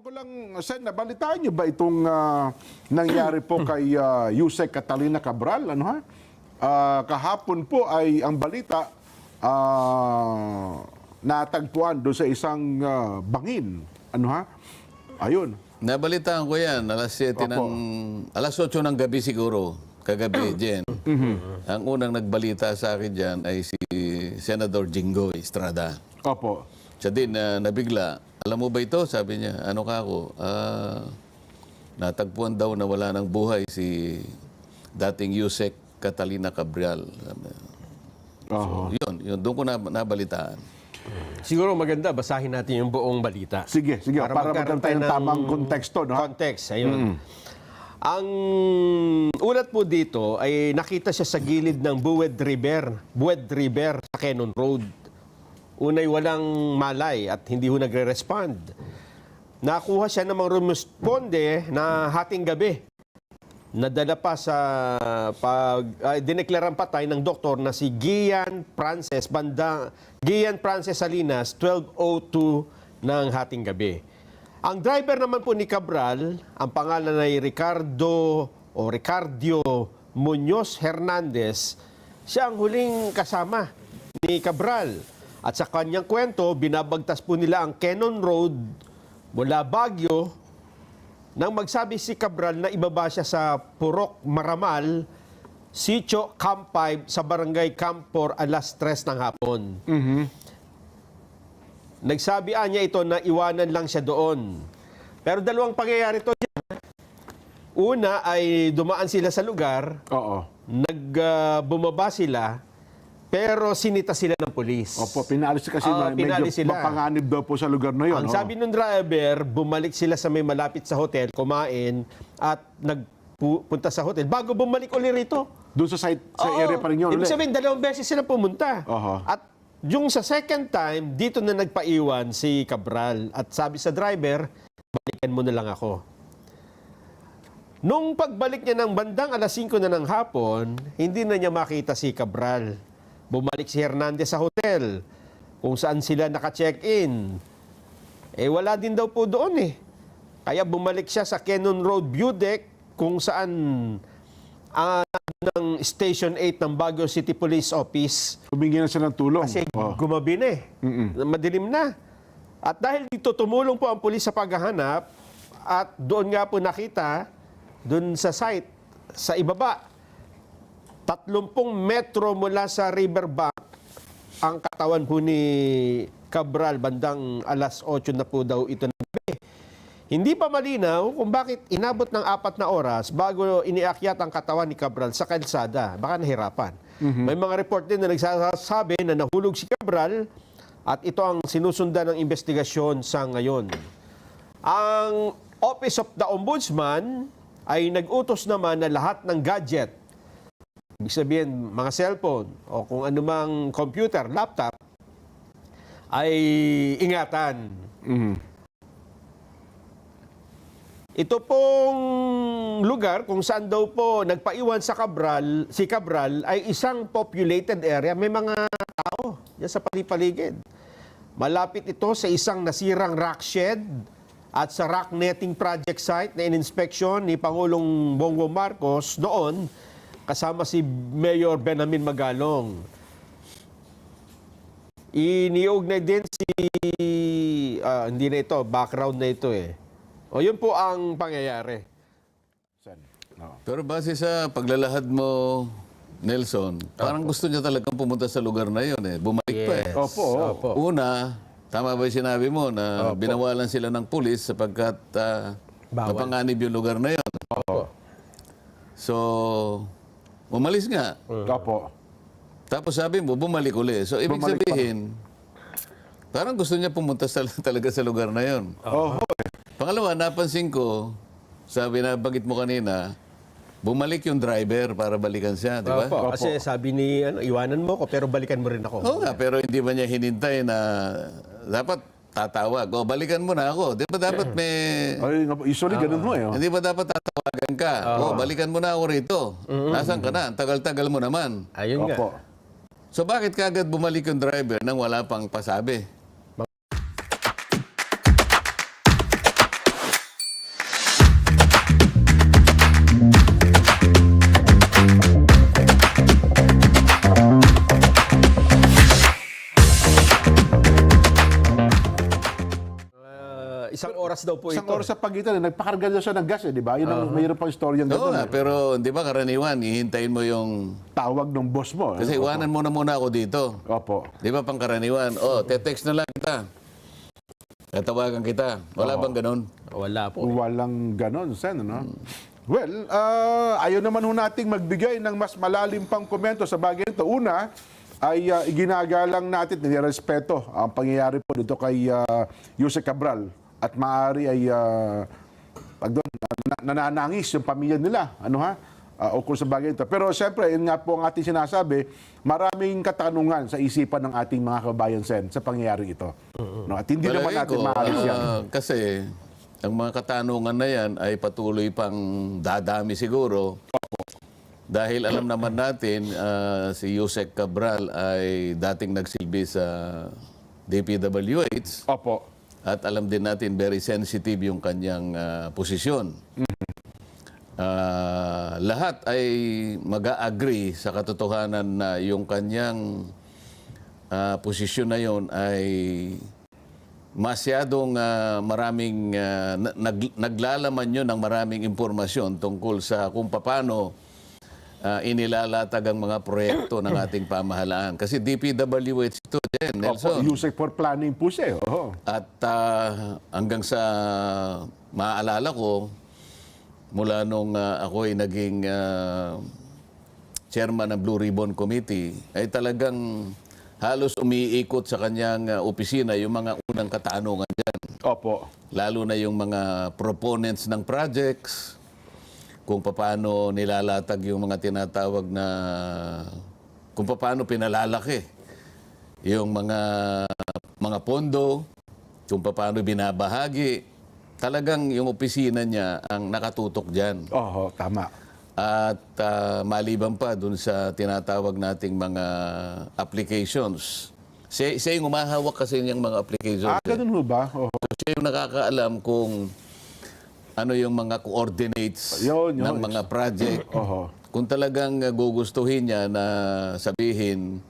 ko lang, Sen, nabalitaan niyo ba itong nangyari po kay Yusek Catalina Cabral? Ano ha? Kahapon po ay ang balita natagpuan doon sa isang bangin. Ano ha? Ayun. Nabalitaan ko yan, alas 8 ng gabi siguro, kagabi, Jen. Ang unang nagbalita sa akin dyan ay si Senador Jingo Estrada. Opo. Siya din nabigla. Alam mo ba ito? Sabi niya, ano ka ako? Natagpuan daw na wala ng buhay si dating Yusek Catalina Cabral. So, yun, doon ko nabalitaan. Siguro maganda, basahin natin yung buong balita. Sige, para magkaroon tayo ng tamang konteksto. No? Context, ayun. Ang ulat po dito ay nakita siya sa gilid ng Buwed River sa Cannon Road. Unay walang malay at hindi ho nagre-respond. Nakuha siya namang rumusponde na hating gabi. Nadala pa sa dineklarang patay ng doktor na si Gian Frances Salinas, 12:02 ng hating gabi. Ang driver naman po ni Cabral, ang pangalan ay Ricardio Muñoz Hernandez, siya ang huling kasama ni Cabral. At sa kanyang kwento, binabagtas po nila ang Cannon Road mula Baguio nang magsabi si Cabral na ibaba siya sa Purok Maramal, Sitio Camp 5 sa Barangay Camp 4 alas 3 ng hapon. Nagsabi niya ito na iwanan lang siya doon. Pero dalawang pangyayari ito. Una ay dumaan sila sa lugar, bumaba sila, pero sinita sila ng pulis. Opo, pinalis kasi medyo mapanganib daw po sa lugar na yun. Ang sabi ng driver, bumalik sila sa may malapit sa hotel, kumain, at nagpunta sa hotel. Bago bumalik ulit rito. Doon sa site, sa area pa rin yun. Ibig sabihin, 2 beses sila pumunta. At yung sa second time, dito na nagpaiwan si Cabral. At sabi sa driver, balikan mo na lang ako. Nung pagbalik niya ng bandang alas 5 na ng hapon, hindi na niya makita si Cabral. Bumalik si Hernandez sa hotel kung saan sila naka-check-in. Wala din daw po doon Kaya bumalik siya sa Cannon Road View Deck kung saan ng Station 8 ng Baguio City Police Office. Humingi na siya ng tulong. Kasi gumabi na madilim na. At dahil dito, tumulong po ang pulis sa paghahanap at doon nga po nakita, doon sa site, sa ibaba, 30 metro mula sa riverbank ang katawan po ni Cabral bandang alas 8 na po daw ito ng gabi. Hindi pa malinaw kung bakit inabot ng 4 na oras bago iniakyat ang katawan ni Cabral sa kalsada. Baka nahirapan. May mga report din na nagsasabi na nahulog si Cabral at ito ang sinusundan ng investigasyon sa ngayon. Ang Office of the Ombudsman ay nag-utos naman na lahat ng gadget, ibig sabihin, mga cellphone o kung anumang computer, laptop, ay ingatan. Ito pong lugar kung saan daw po nagpaiwan si Cabral ay isang populated area. May mga tao yan sa paligid. Malapit ito sa isang nasirang rock shed at sa rock netting project site na in-inspection ni Pangulong Bongbong Marcos noon, kasama si Mayor Benamin Magalong. Iniugnay din hindi na ito, background na ito O yun po ang pangyayari. Pero base sa paglalahad mo, Nelson, parang gusto niya talagang pumunta sa lugar na yun Bumalik pa Opo. Una, tama ba yung sinabi mo na binawalan sila ng pulis sapagkat mapanganib yung lugar na yun? So, umalis nga. Opo. Tapos sabi mo, bumalik uli. So, ibig sabihin, parang gusto niya pumunta talaga sa lugar na yun. Pangalawa, napansin ko, sabi na bagit mo kanina, bumalik yung driver para balikan siya, di ba? Kasi sabi ni, iwanan mo ko, pero balikan mo rin ako. Oo nga, pero hindi ba niya hinintay na dapat tatawag? O, balikan mo na ako. Di ba dapat may... Usually, ganun mo Hindi ba dapat tatawagan ka? O, balikan mo na ako rito. Nasaan ka na? Ang tagal-tagal mo naman. Ayun nga. So, bakit kagad bumalik yung driver nang wala pang pasabi? Isang oras daw po Isang ito. oras sa pagitan, nagpakarga daw siya ng gas, di ba? Yun ang mayroon pang istorya ng Oo gano'n. nga, pero di ba karaniwan, hihintayin mo yung... Tawag ng boss mo. Kasi iwanan mo na muna ako dito. Opo. Di ba pangkaraniwan? Te-text na lang kita. Tatawagan kita. Wala bang ganun? Wala po. Walang ganon, Sen, ano? Well, ayaw naman ho nating magbigay ng mas malalim pang komento sa bagay ito. Una, ay iginagalang natin, nirespeto ang pangyayari po dito kay Yusek Cabral. At maaari ay nananangis yung pamilya nila. Ano ha? Ukol sa bagay ito. Pero siyempre, yun nga po ang ating sinasabi, maraming katanungan sa isipan ng ating mga kabayan, Sen, sa pangyayari ito. No? At hindi naman Palagay natin ko, maalis yan. Kasi ang mga katanungan na yan ay patuloy pang dadami siguro. Dahil alam naman natin, si Yusek Cabral ay dating nagsilbi sa DPWH. Opo. At alam din natin, very sensitive yung kanyang posisyon. Lahat ay mag-agree sa katotohanan na yung kanyang posisyon na yon ay masyadong maraming naglalaman yun ng maraming impormasyon tungkol sa kung paano inilalatag ang mga proyekto ng ating pamahalaan. Kasi DPWH ito din, Nelson. Opo, Yusek for planning po siya. Oo. At hanggang sa maaalala ko, mula nung ako ay naging chairman ng Blue Ribbon Committee, ay talagang halos umiikot sa kanyang opisina yung mga unang katanungan dyan. Opo. Lalo na yung mga proponents ng projects, kung paano nilalatag yung mga tinatawag na, kung paano pinalalaki yung mga pondo, kung paano binabahagi. Talagang yung opisina niya ang nakatutok dyan. Oo, tama. At maliban pa dun sa tinatawag nating mga applications. Siya yung umahawak kasi niyang mga applications. Ganun ho ba? Oo. Siya yung nakakaalam kung ano yung mga coordinates Yun. ng mga project. Oho. Kung talagang gugustuhin niya na sabihin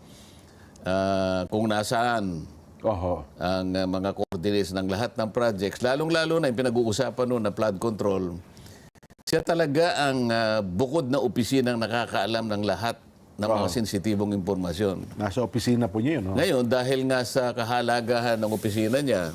kung nasaan Oho. ang mga coordinates ng lahat ng projects, lalong-lalo na yung pinag-uusapan noon na flood control, siya talaga ang bukod na opisinang nakakaalam ng lahat ng mga sensitibong impormasyon. Nasa opisina po niya yun. No? Ngayon, dahil nga sa kahalagahan ng opisina niya,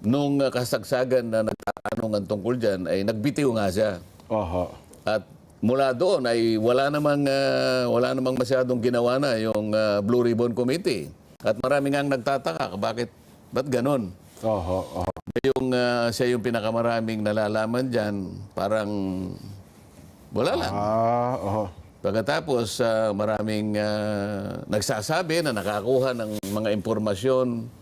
nung kasagsagan na nagtatanungan tungkol dyan, ay nagbitiw nga siya. Oho. At mula doon ay wala namang masyadong ginawa na yung Blue Ribbon Committee. At marami nga nagtataka, ba't ganon? Oho. Oho. Siya yung pinakamaraming nalalaman dyan, parang wala lang. Oho. Pagkatapos, maraming nagsasabi na nakakuha ng mga impormasyon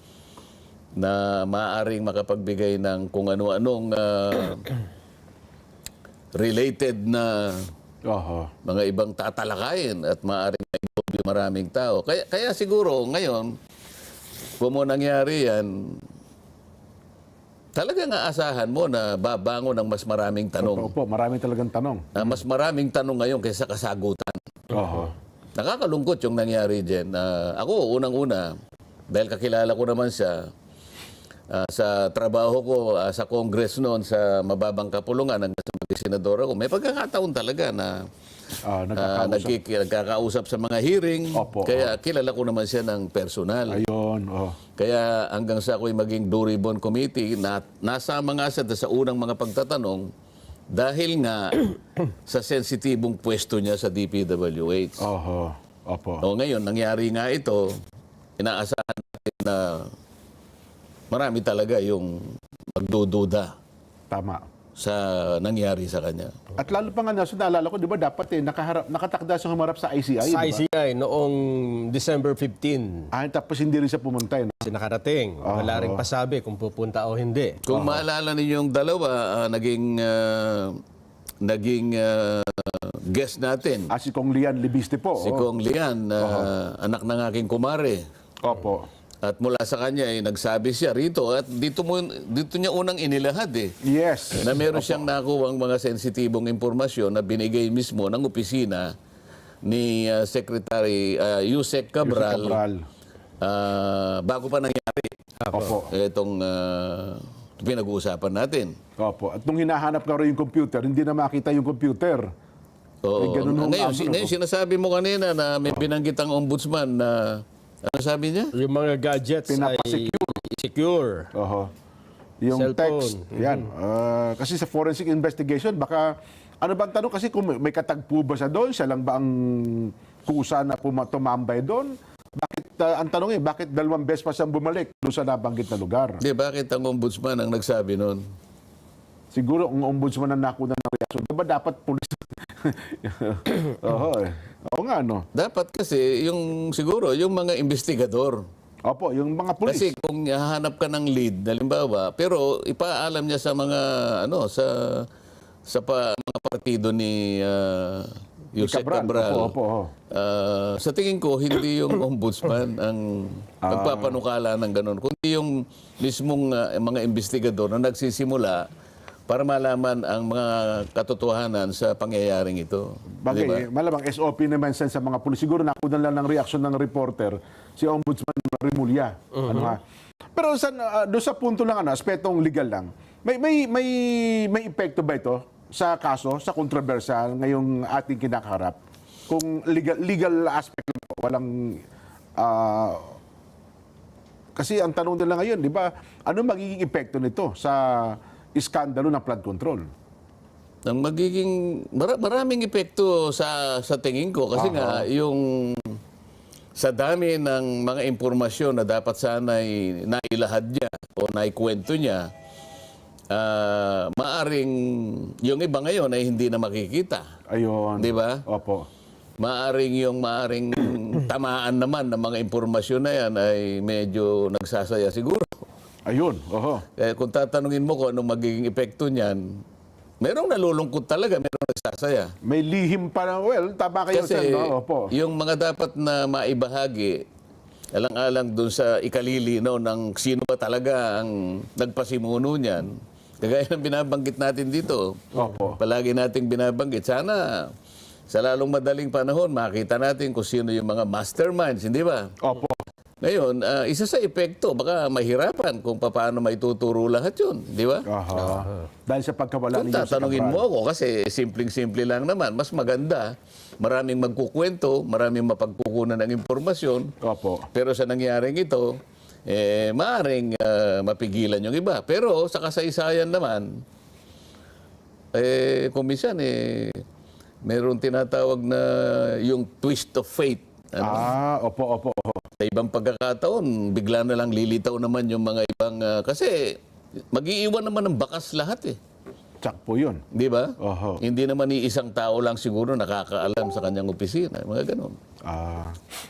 na maaaring makapagbigay ng kung ano-anong related na Oho. mga ibang tatalakayin at maaaring maigobyo maraming tao. Kaya siguro ngayon, kung mo nangyari yan, talagang aasahan mo na babangon ng mas maraming tanong. Opo, marami talagang tanong. Mas maraming tanong ngayon kaysa kasagutan. Oho. Nakakalungkot yung nangyari dyan. Ako, unang-una, dahil kakilala ko naman siya, sa trabaho ko sa Congress noon, sa mababang kapulungan, hanggang sa maging senador ako, may pagkakataon talaga na nagkakausap sa mga hearing. Opo. Kaya kilala ko naman siya ng personal. Ayun. Oh. Kaya hanggang sa ako'y maging Blue Ribbon Committee, nasama nga siya sa unang mga pagtatanong dahil nga sa sensitibong pwesto niya sa DPWH. Oho. Opo. O ngayon, nangyari nga ito, inaasahan natin na marami talaga yung magdududa Tama. sa nangyari sa kanya. At lalo pa nga, naalala ko, di ba, dapat nakatakda sa humarap sa ICI. Sa di ba? ICI noong December 15, Tapos hindi rin siya pumunta. No? nakarating. Wala rin pasabi kung pupunta o hindi. Kung maalala ninyong dalawa, naging guest natin. Si Kong Lian Libiste po. Si Kong Lian, anak ng aking kumare. Opo. At mula sa kanya ay nagsabi siya rito at dito niya unang inilahad Yes. na meron siyang nakuwang mga sensitibong impormasyon na binigay mismo ng opisina ni Secretary Yusek Cabral, bago pa nangyari Opo. itong pinag-uusapan natin. Opo. At nung hinahanap ka rin yung computer, hindi na makita yung computer. Oo. ganun ho, Ngayon, sinasabi mo kanina na may binanggit ang ombudsman na, ano sabi niya? Yung mga gadgets ay secure. Oho. Yung Cellphone. text. Yan. Kasi sa forensic investigation, baka, ano ba ang tanong? Kasi kung may katagpo ba siya doon, siya lang ba ang kusa na tumambay doon? Bakit, ang tanong bakit 2 beses pa siyang bumalik doon sa nabanggit na lugar? Di, bakit ang ombudsman ang nagsabi nun? Siguro, ang ombudsman ang nakuha ng reaksyon. Diba dapat pulis? Oo nga, no? Dapat kasi, siguro, yung mga investigador. Opo, yung mga pulis. Kasi kung hahanap ka ng lead, halimbawa, pero ipaalam niya sa mga, mga partido ni Yusek Cabral. Opo. Sa tingin ko, hindi yung ombudsman ang nagpapanukala ng ganun, kundi yung mismong mga investigador na nagsisimula para malaman ang mga katotohanan sa pangyayaring ito. Bagay, Di ba? malamang SOP naman sa mga pulis. Siguro nakuha lang ng reaksyon ng reporter, si Ombudsman Rimulya. Ano nga? Pero doon sa punto lang, aspetong legal lang, may epekto ba ito sa kaso, sa kontrobersyal ngayong ating kinakaharap? Kung legal aspect lang po, walang... kasi ang tanong nila ngayon, di ba, ano magiging epekto nito sa iskandalo ng flood control? Ang magiging maraming epekto sa tingin ko kasi nga yung sa dami ng mga impormasyon na dapat sana'y nailahad niya o naikwento niya, maaring yung iba ngayon ay hindi na makikita. Ayun. Di ba? Opo. Maaring tamaan naman ng mga impormasyon na yan ay medyo nagsasaya siguro. Ayun. Oho. Kaya kung tatanungin mo kung anong magiging epekto niyan, merong nalulungkot talaga, merong nagsasaya. May lihim pa na, tama kayo, Kasi sir, no? Opo. yung mga dapat na maibahagi, alang-alang dun sa ikalilinaw ng sino ba talaga ang nagpasimuno niyan, kagaya ng binabanggit natin dito, Opo. palagi nating binabanggit, sana sa lalong madaling panahon, makita natin kung sino yung mga masterminds, hindi ba? Opo. Ngayon, isa sa epekto, baka mahirapan kung paano maituturo lahat yun, di ba? Aha. Dahil sa pagkawala Kung ni Yusek tatanungin Cabral. mo ako, kasi simpleng-simple lang naman, mas maganda, maraming magkukwento, maraming mapagkukunan ng impormasyon, Opo. pero sa nangyaring ito, maaring mapigilan yung iba. Pero sa kasaysayan naman, kung minsan, meron tinatawag na yung twist of fate. Opo. Sa ibang pagkakataon, bigla na lang lilitaw naman yung mga ibang... kasi mag-iiwan naman ng bakas lahat eh. Tsak po yun. Di ba? Oho. Hindi naman isang tao lang siguro nakakaalam sa kanyang opisina. Mga ganun.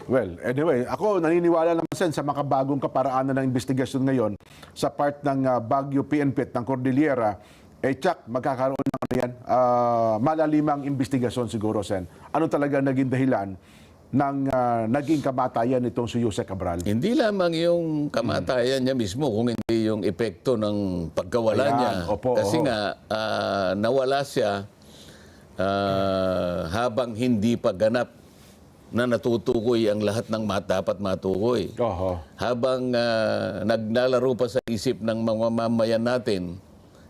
Well, anyway, ako naniniwala naman sa makabagong kaparaanan ng investigasyon ngayon sa part ng Baguio PNP ng Cordillera, tsak, magkakaroon ng malalimang investigasyon siguro, Sen. Ano talaga naging dahilan ng naging kamatayan nitong si Yusek Cabral? Hindi lamang yung kamatayan niya mismo, kung hindi yung epekto ng pagkawala Ayan, niya. opo, Kasi oho. nga, nawala siya habang hindi pa ganap na natutukoy ang lahat ng dapat matukoy. Oho. Habang naglalaro pa sa isip ng mga mamayan natin,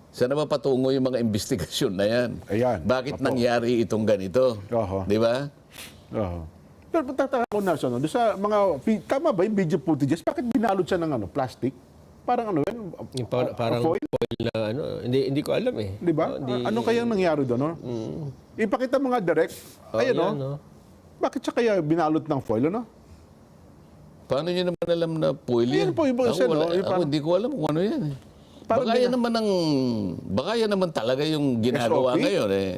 saan na patungo yung mga investigasyon na yan? Ayan, Bakit opo. nangyari itong ganito? Oho. Di ba? Oho. Pero tataka ko na doon sa mga, tama ba yung video footages? Bakit binalot siya ng plastic? Parang yun? Yung parang foil? foil na hindi ko alam eh. Di ba? Hindi- Ano kayang nangyari doon? No? Ipakita mo nga direct. Ayun, yan, no? Bakit siya kaya binalot ng foil, ano? Paano niyo naman alam na foil yan? Ayan po, iba Ako, siya, no? Yung ako parang- hindi ko alam kung ano yan. Parang Baka yan naman talaga yung ginagawa SOP? ngayon eh.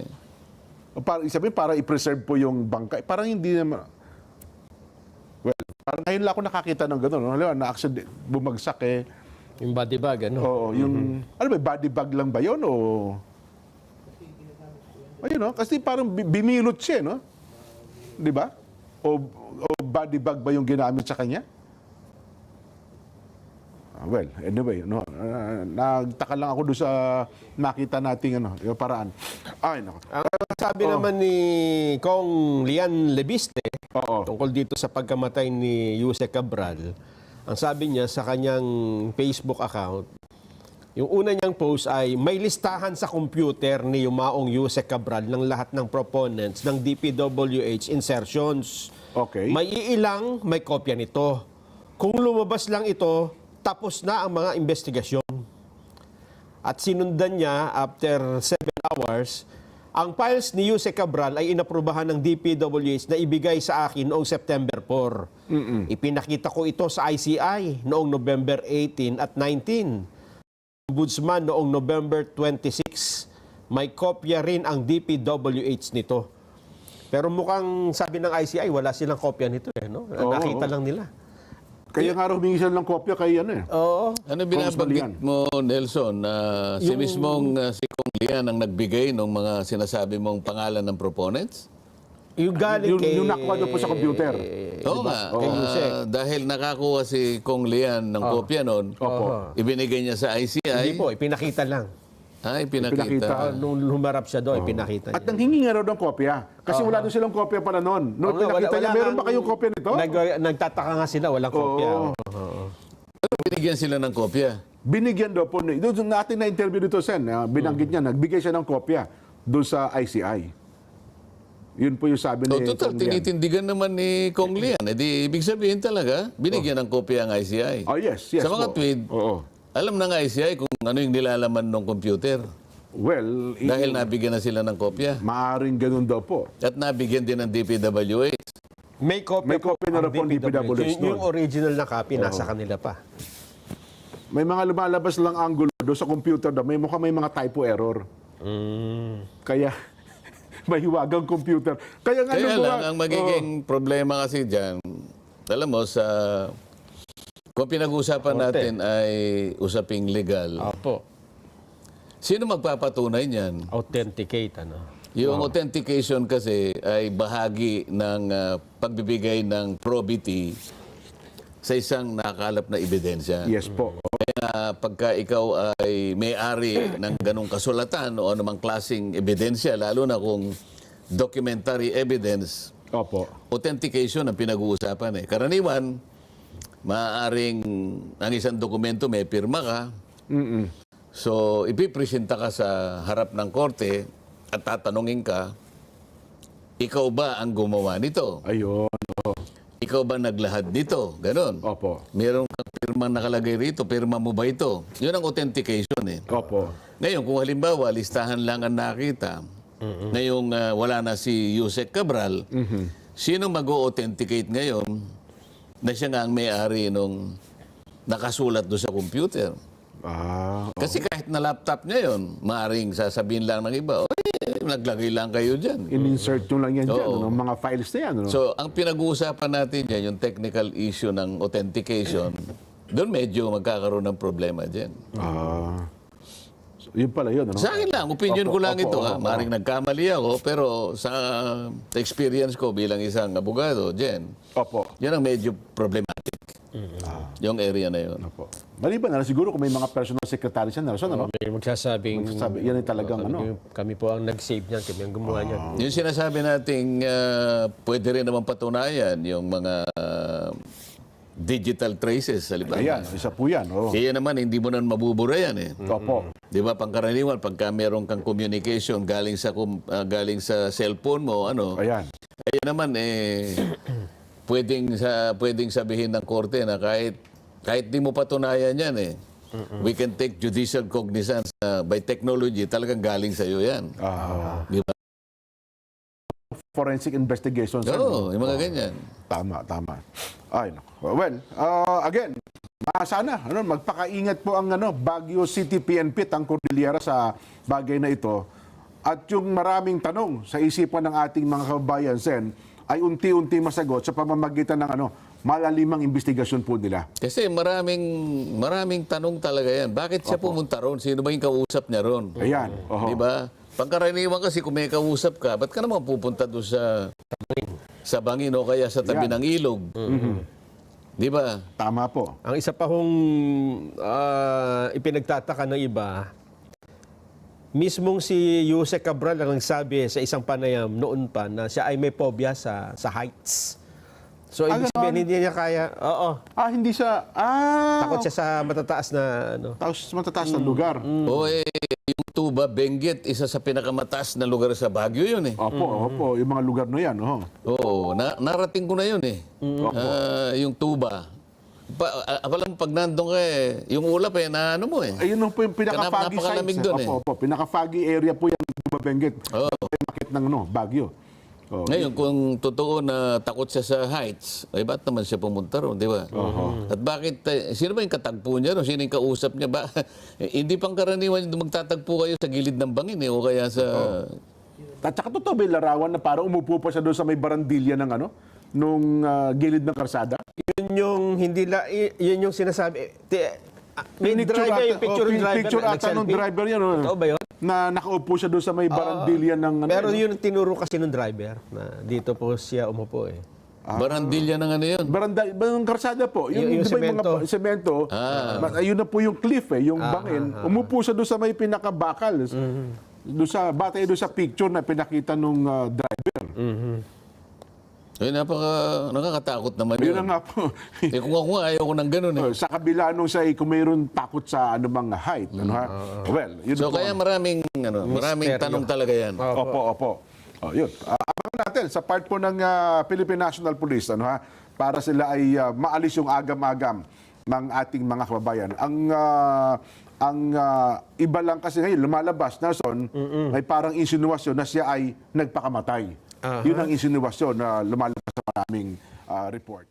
Sabihin, para i-preserve po yung bangka. Parang hindi naman... Well, parang ngayon lang ako nakakita ng gano'n. No? Halimbawa, na-accident, bumagsak Yung body bag, ano? Oo, yung... Ano ba, body bag lang ba yun? O... Ayun, no? Kasi parang binilot siya, no? Di ba? O body bag ba yung ginamit sa kanya? Well, anyway, no, nagtaka lang ako doon sa nakita nating yung paraan. Ay, nako. Ang sabi naman ni Kong Lian Lebiste, Oo. tungkol dito sa pagkamatay ni Yusek Cabral. Ang sabi niya sa kanyang Facebook account, yung una niyang post ay may listahan sa computer ni Yumaong Yusek Cabral ng lahat ng proponents ng DPWH insertions. Okay. May iilang may kopya nito. Kung lumabas lang ito, tapos na ang mga investigasyon. At sinundan niya after 7 hours, ang files ni Yusek Cabral ay inaprubahan ng DPWH na ibigay sa akin noong September 4. Ipinakita ko ito sa ICI noong November 18 at 19. Ombudsman noong November 26. May kopya rin ang DPWH nito. Pero mukhang sabi ng ICI, wala silang kopya nito. No? Nakita lang nila. Kaya nga raw humingi sila ng kopya kay ano eh. Oo. Ano binabanggit mo, Nelson, na si mismong si Kong Lian ang nagbigay ng mga sinasabi mong pangalan ng proponents? Yung galing kay... Yung nakuha doon po sa computer. Oo nga. Kay Yusek. Dahil nakakuha si Kong Lian ng kopya noon, Opo. ibinigay niya sa ICI. Hindi po, ipinakita lang. Ay, Pinakita. pinakita. Nung humarap siya doon, ipinakita At niya. nanghingi nga raw ng kopya. Kasi wala doon silang kopya pala noon. Noon Oo nga, pinakita niya, meron ba nga- kayong kopya nito? Nagtataka nga sila, walang kopya. Pero binigyan sila ng kopya. Binigyan daw po. Doon natin na-interview dito, Sen. Binanggit niya, nagbigay siya ng kopya doon sa ICI. Yun po yung sabi ni Total, Kong Lian. tinitindigan naman ni Kong Lian. Di ibig sabihin talaga, binigyan ng kopya ang ICI. Oh, yes. Sa mga po. tweet, Oo. alam ng ICI kung ano yung nilalaman ng computer. Well, Dahil nabigyan na sila ng kopya. maaring ganun daw po. At nabigyan din ng DPWH. May kopya, May kopya na ang rin po ang DPWH Yung original na copy, nasa kanila pa. May mga lumalabas lang angulo doon sa computer daw. May mga typo error. Kaya, mahiwagang computer. Kaya nga Kaya nung lang, mga- ang magiging problema kasi dyan, alam mo, kung pinag-uusapan natin ay usaping legal, Opo. sino magpapatunay niyan? Authenticate, ano. Yung authentication kasi ay bahagi ng pagbibigay ng probity sa isang nakakalap na ebidensya. Yes po. Kaya pagka ikaw ay may-ari ng ganong kasulatan o anumang klaseng ebidensya, lalo na kung documentary evidence, Opo. authentication ang pinag-uusapan eh. Karaniwan, maaaring ang isang dokumento may pirma ka, so ipipresenta ka sa harap ng korte at tatanungin ka, ikaw ba ang gumawa nito? Ayun. Ikaw ba naglahad nito? Ganon. Opo. Meron kang pirma nakalagay rito, pirma mo ba ito? Yun ang authentication eh. Opo. Ngayon, kung halimbawa, listahan lang ang nakita, ngayong wala na si Yusek Cabral, sino mag-authenticate ngayon na siya nga ang may-ari nung nakasulat doon sa computer? Kasi kahit na laptop niya yun, maaaring sasabihin lang ng iba, naglagay lang kayo dyan. In-insert nyo lang yan dyan, Oo. ano, mga files na yan. Ano? So, ang pinag-uusapan natin dyan, yung technical issue ng authentication, doon medyo magkakaroon ng problema dyan. So, yun pala yun. Ano? Sa akin lang, opinion ko lang ito. Maaaring nagkamali ako, pero sa experience ko bilang isang abogado, Jen, Opo. yun ang medyo problematic. Yung area na yun. Opo. Maliban na lang, siguro kung may mga personal secretary siya, Nelson, ano? May magsasabing... Yan ay talagang ano. Kami po ang nag-save niyan, kami ang gumawa niyan. Yung sinasabi nating pwede rin naman patunayan yung mga digital traces. Halimbawa. Ayan, isa po yan. Oh. Kaya naman, hindi mo na mabubura yan eh. Opo. Di ba, pangkaraniwan, pagka meron kang communication galing sa cellphone mo, ano, Ayan. ayun naman, pwedeng sabihin ng korte na kahit di mo patunayan yan eh, we can take judicial cognizance by technology, talagang galing sa iyo yan. Di ba? Forensic investigation. sir. Oo, yung mga ganyan. Tama. Ay, naku. Well, again, sana magpakaingat po ang Baguio City PNP, ang Cordillera sa bagay na ito. At yung maraming tanong sa isipan ng ating mga kababayan, Sen, ay unti-unti masagot sa pamamagitan ng malalimang investigasyon po nila. Kasi maraming tanong talaga yan. Bakit siya pumunta ron? Sino ba yung kausap niya ron? Ayan. Oho. Di ba? Pangkaraniwan kasi kung may kausap ka, ba't ka naman pupunta doon sa bangin o kaya sa tabi ng ilog? Di ba? Tama po. Ang isa pa hong ipinagtataka ng iba, mismong si Yusek Cabral ang nagsabi sa isang panayam noon pa na siya ay may phobia sa heights. So, ibig sabihin, hindi niya kaya, oo, Hindi siya, takot siya sa matataas na, matataas na lugar. O yung Tuba, Benguet, isa sa pinakamataas na lugar sa Baguio yun eh. Opo, yung mga lugar na yan. Oo, narating ko na yun eh. Yung Tuba. Alam pag nandun ka yung ulap na ano mo eh. Ayun po yung pinaka-foggy Napakalamig sites. doon eh. Opo, pinaka-foggy area po yan, Benguet. Oo. Makit ng Baguio. Ngayon, kung totoo na takot siya sa heights, ay ba't naman siya pumunta ron, di ba? At bakit, sino ba yung katagpo niya? Sino yung kausap niya? Hindi pang karaniwan yung magtatagpo kayo sa gilid ng bangin o kaya sa... At saka totoo ba yung larawan na parang umupo pa siya doon sa may barandilya ng nung gilid ng karsada? yun yung hindi yun yung sinasabi. May driver, yung picture ng driver. Picture ata nung driver yan. Totoo ba yun? Na nakaupo siya doon sa may barandilya ng... Pero yun ang tinuro kasi nung driver na dito po siya umupo eh. Barandilya ng ano yun? Yung karsada po. Yung di ba yung mga semento. Ayun na po yung cliff yung bangin. Umupo siya doon sa may pinakabakal. Batay doon sa picture na pinakita nung driver. Ay, nakakatakot naman Yun yun. na nga po. Kung ako ayaw ko ng ganun eh. Sa kabila nung kung mayroon takot sa anumang height. Well, yun So po. kaya maraming tanong talaga yan. Opo. Yun. Abangan natin sa part po ng Philippine National Police para sila ay maalis yung agam-agam ng ating mga kababayan. Ang iba lang kasi ngayon lumalabas na may parang insinuasyon na siya ay nagpakamatay. Yun ang insinuasyon na lumalabas sa maraming report.